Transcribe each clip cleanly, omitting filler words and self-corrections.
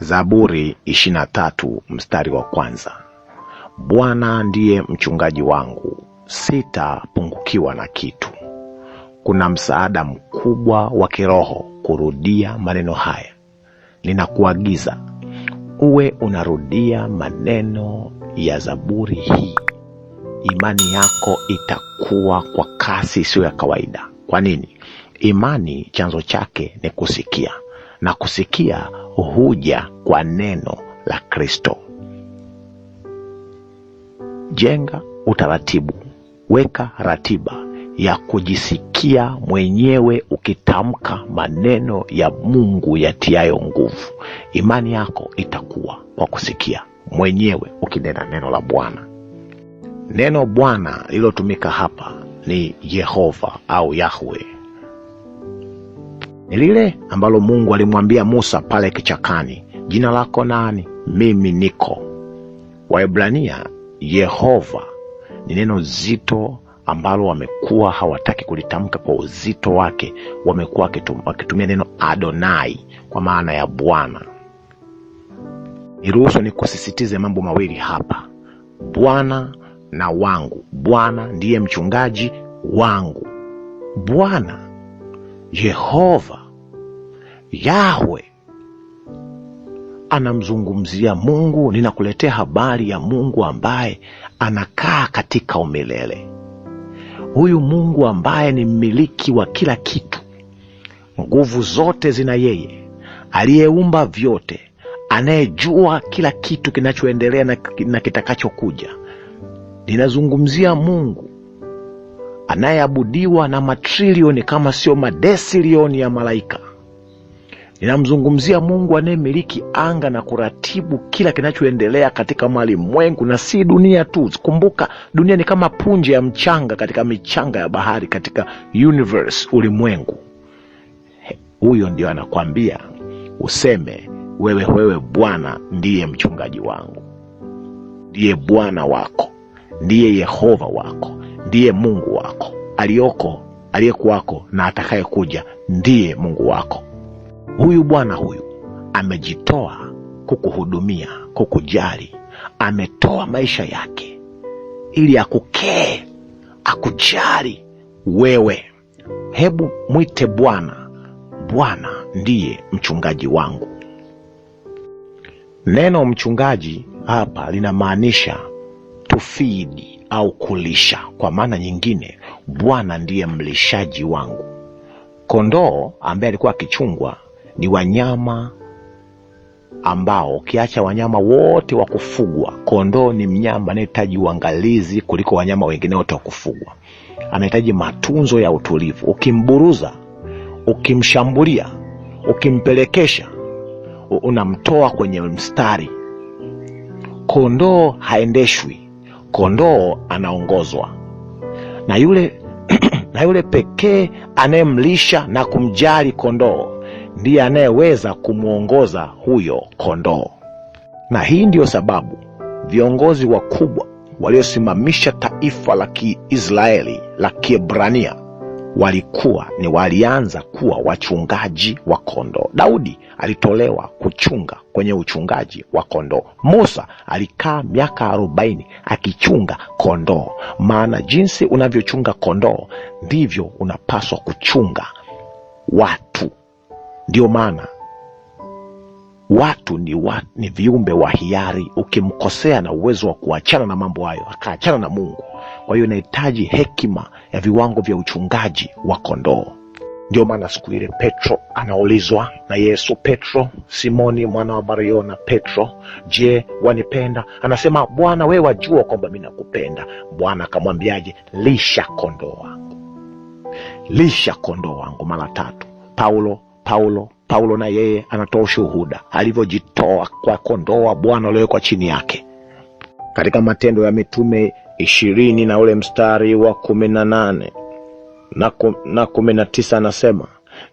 Zaburi 23 mstari wa kwanza. Bwana ndiye mchungaji wangu, sitapungukiwa na kitu. Kuna msaada mkubwa wa kiroho kurudia maneno haya. Ninakuagiza uwe unarudia maneno ya Zaburi hii. Imani yako itakuwa kwa kasi isiyo ya kawaida. Kwa nini? Imani chanzo chake ni kusikia, na kusikia huja kwa neno la Kristo. Jenga utaratibu, weka ratiba ya kujisikia mwenyewe ukitamka maneno ya Mungu yatiayo nguvu. Imani yako itakuwa kwa kusikia mwenyewe ukinena neno la Bwana. Neno Bwana lilotumika hapa ni Yehova au Yahwe. Ni lile ambalo Mungu alimwambia Musa pale kichakani, jina lako nani? Mimi niko. Waebrania, Yehova ni neno zito ambalo wamekuwa hawataki kulitamka kwa uzito wake. Wamekuwa wakitumia neno Adonai kwa maana ya Bwana. Niruhusu nikusisitize mambo mawili hapa. Bwana na wangu. Bwana ndiye mchungaji wangu. Bwana Yehova Yahwe anamzungumzia Mungu. Ninakuletea habari ya Mungu ambaye anakaa katika umilele. Huyu Mungu ambaye ni mmiliki wa kila kitu, nguvu zote zina yeye, aliyeumba vyote, anayejua kila kitu kinachoendelea na kitakachokuja. Ninazungumzia Mungu anayeabudiwa na matrilioni kama sio madesilioni ya malaika. Ninamzungumzia Mungu anayemiliki anga na kuratibu kila kinachoendelea katika malimwengu, na si dunia tu. Kumbuka, dunia ni kama punje ya mchanga katika michanga ya bahari katika universe, ulimwengu. Huyo ndio anakwambia useme wewe Bwana ndiye mchungaji wangu, ndiye Bwana wako, ndiye Yehova wako, ndiye Mungu wako, aliyoko, aliyekuwako na atakayekuja, ndiye Mungu wako. Huyu Bwana huyu amejitoa kukuhudumia, kukujali. Ametoa maisha yake ili akukee, akujali wewe. Hebu mwite Bwana. Bwana ndiye mchungaji wangu. Neno mchungaji hapa linamaanisha to feed au kulisha. Kwa maana nyingine, Bwana ndiye mlishaji wangu. Kondoo ambaye alikuwa akichungwa ni wanyama ambao, ukiacha wanyama wote wa kufugwa, kondoo ni mnyama anayehitaji uangalizi kuliko wanyama wengine wote wa kufugwa. Anahitaji matunzo ya utulivu. Ukimburuza, ukimshambulia, ukimpelekesha, unamtoa kwenye mstari. Kondoo haendeshwi, kondoo anaongozwa. Na yule pekee anayemlisha na kumjali kondoo ndiye anayeweza kumuongoza huyo kondoo. Na hii ndiyo sababu viongozi wakubwa waliosimamisha taifa la Kiisraeli la Kiebrania walianza kuwa wachungaji wa kondoo. Daudi alitolewa kuchunga kwenye uchungaji wa kondoo. Musa alikaa miaka 40 akichunga kondoo. Maana jinsi unavyochunga kondoo ndivyo unapaswa kuchunga watu. Ndio maana watu ni viumbe wa hiari. Ukimkosea na uwezo wa kuachana na mambo hayo, akaachana na Mungu. Kwa hiyo inahitaji hekima ya viwango vya uchungaji wa kondoo. Ndio maana siku ile Petro anaulizwa na Yesu, Petro, Simoni mwana wa Mariona, Petro, je, wanipenda? Anasema, Bwana, wewe wajua kwamba mimi nakupenda. Bwana akamwambiaje? Lisha kondoo wangu. Lisha kondoo wangu. Mara 3. Paulo na yeye anatoa ushuhuda alivyojitoa kwa kondoo wa Bwana waliowekwa chini yake. Katika Matendo ya Mitume 20 na ule mstari wa 18 na 19 anasema,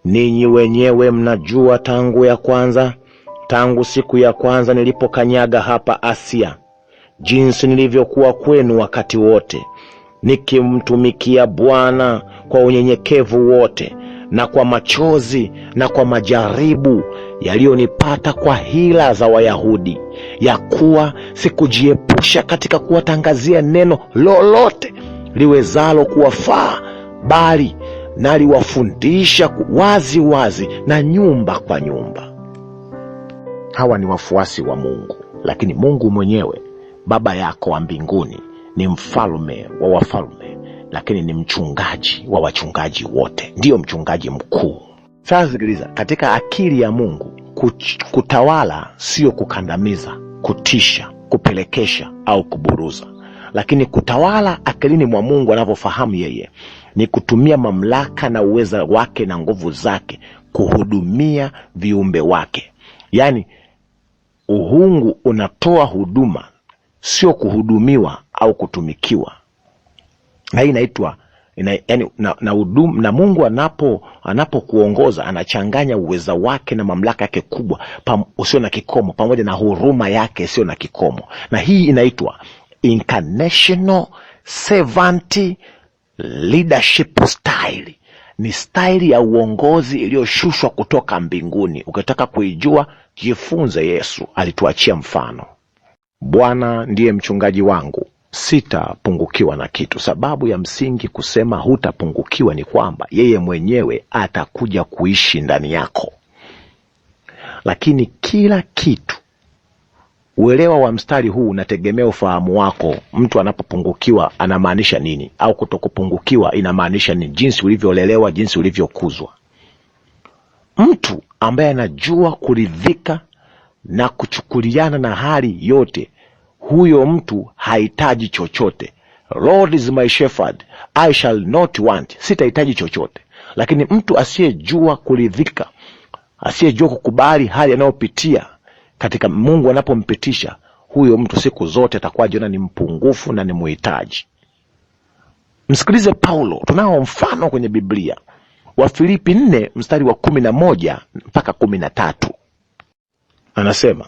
ninyi wenyewe mnajua tangu siku ya kwanza nilipokanyaga hapa Asia, jinsi nilivyokuwa kwenu wakati wote, nikimtumikia Bwana kwa unyenyekevu wote na kwa machozi na kwa majaribu yaliyonipata kwa hila za Wayahudi, ya kuwa sikujiepusha katika kuwatangazia neno lolote liwezalo kuwafaa, bali naliwafundisha wazi wazi na nyumba kwa nyumba. Hawa ni wafuasi wa Mungu, lakini Mungu mwenyewe, Baba yako wa mbinguni, ni mfalme wa wafalme, lakini ni mchungaji wa wachungaji wote, ndiyo mchungaji mkuu. Sasa sikiliza, katika akili ya Mungu, kutawala sio kukandamiza, kutisha, kupelekesha au kuburuza. Lakini kutawala akilini mwa Mungu anavyofahamu yeye ni kutumia mamlaka na uweza wake na nguvu zake kuhudumia viumbe wake. Yaani uhungu unatoa huduma, sio kuhudumiwa au kutumikiwa. Na hii inaitwa na Mungu anapokuongoza anachanganya uweza wake na mamlaka yake kubwa usio na kikomo pamoja na huruma yake sio na kikomo. Na hii inaitwa incarnational servant leadership style. Ni style ya uongozi iliyoshushwa kutoka mbinguni. Ukitaka kuijua, jifunze Yesu, alituachia mfano. Bwana ndiye mchungaji wangu, sitapungukiwa na kitu. Sababu ya msingi kusema hutapungukiwa ni kwamba yeye mwenyewe atakuja kuishi ndani yako. Lakini kila kitu, uelewa wa mstari huu unategemea ufahamu wako. Mtu anapopungukiwa anamaanisha nini, au kutokupungukiwa inamaanisha nini, jinsi ulivyolelewa, jinsi ulivyokuzwa. Mtu ambaye anajua kuridhika na kuchukuliana na hali yote, huyo mtu hahitaji chochote. Lord is my shepherd, I shall not want. Sitahitaji chochote. Lakini mtu asiyejua kuridhika, asiyejua kukubali hali anayopitia katika Mungu anapompitisha, huyo mtu siku zote atakuwa jiona ni mpungufu na ni muhitaji. Msikilize Paulo, tunao mfano kwenye Biblia. Wafilipi 4 mstari wa 11 mpaka 13. Anasema,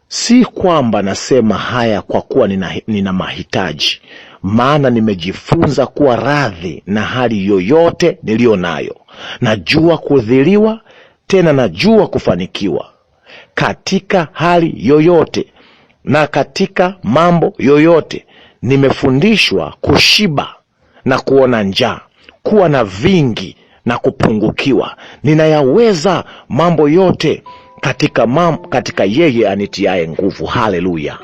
si kwamba nasema haya kwa kuwa nina mahitaji, maana nimejifunza kuwa radhi na hali yoyote niliyo nayo. Najua kudhiliwa, tena najua kufanikiwa. Katika hali yoyote na katika mambo yoyote nimefundishwa kushiba na kuona njaa, kuwa na vingi na kupungukiwa. Ninayaweza mambo yote katika yeye anitiaye nguvu. Haleluya.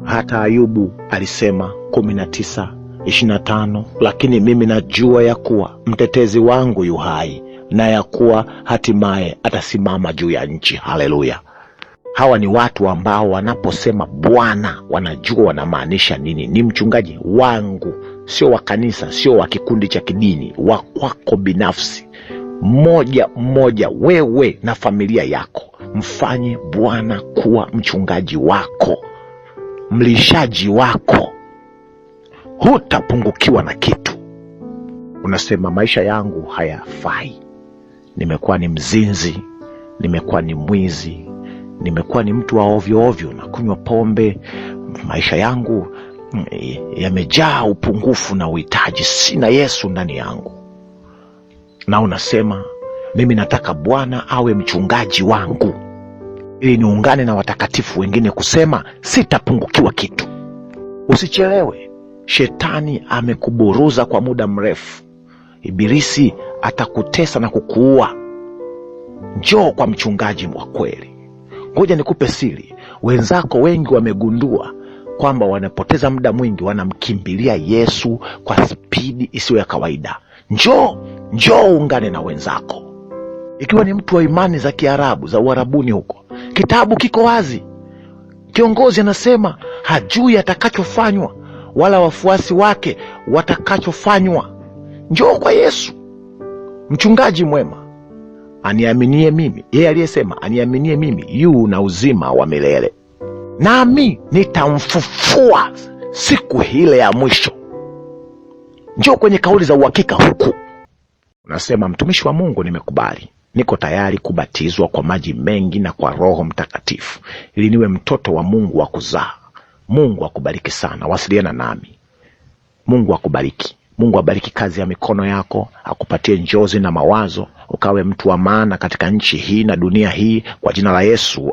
Hata Ayubu alisema 19:25, lakini mimi najua ya kuwa mtetezi wangu yu hai, na ya kuwa hatimaye atasimama juu ya nchi. Haleluya. Hawa ni watu ambao wanaposema Bwana wanajua wanamaanisha nini. Ni mchungaji wangu, sio wa kanisa, sio wa kikundi cha kidini, wa kwako binafsi. Mmoja wewe na familia yako. Mfanye Bwana kuwa mchungaji wako, mlishaji wako. Hutapungukiwa na kitu. Unasema maisha yangu hayafai, nimekuwa ni mzinzi, nimekuwa ni mwizi, nimekuwa ni mtu wa ovyo ovyo na kunywa pombe, maisha yangu yamejaa upungufu na uhitaji, sina Yesu ndani yangu. Na unasema mimi nataka Bwana awe mchungaji wangu, ili niungane na watakatifu wengine kusema sitapungukiwa kitu. Usichelewe. Shetani amekuburuza kwa muda mrefu. Ibilisi atakutesa na kukuua. Njoo kwa mchungaji wa kweli. Ngoja nikupe siri. Wenzako wengi wamegundua kwamba wanapoteza muda mwingi, wanamkimbilia Yesu kwa spidi isiyo ya kawaida. Njoo ungane na wenzako. Ikiwa ni mtu wa imani za Kiarabu, za Uarabuni huko, kitabu kiko wazi. Kiongozi anasema hajui atakachofanywa wala wafuasi wake watakachofanywa. Njoo kwa Yesu, mchungaji mwema. Aniaminie mimi, yeye aliyesema aniaminie mimi yu na uzima wa milele, nami nitamfufua siku ile ya mwisho. Njoo kwenye kauli za uhakika huku. Unasema mtumishi wa Mungu, nimekubali, niko tayari kubatizwa kwa maji mengi na kwa Roho Mtakatifu ili niwe mtoto wa Mungu wa kuzaa. Mungu akubariki sana. Wasiliana nami. Mungu akubariki. Mungu abariki kazi ya mikono yako, akupatie njozi na mawazo. ukawe mtu wa maana katika nchi hii na dunia hii kwa jina la Yesu.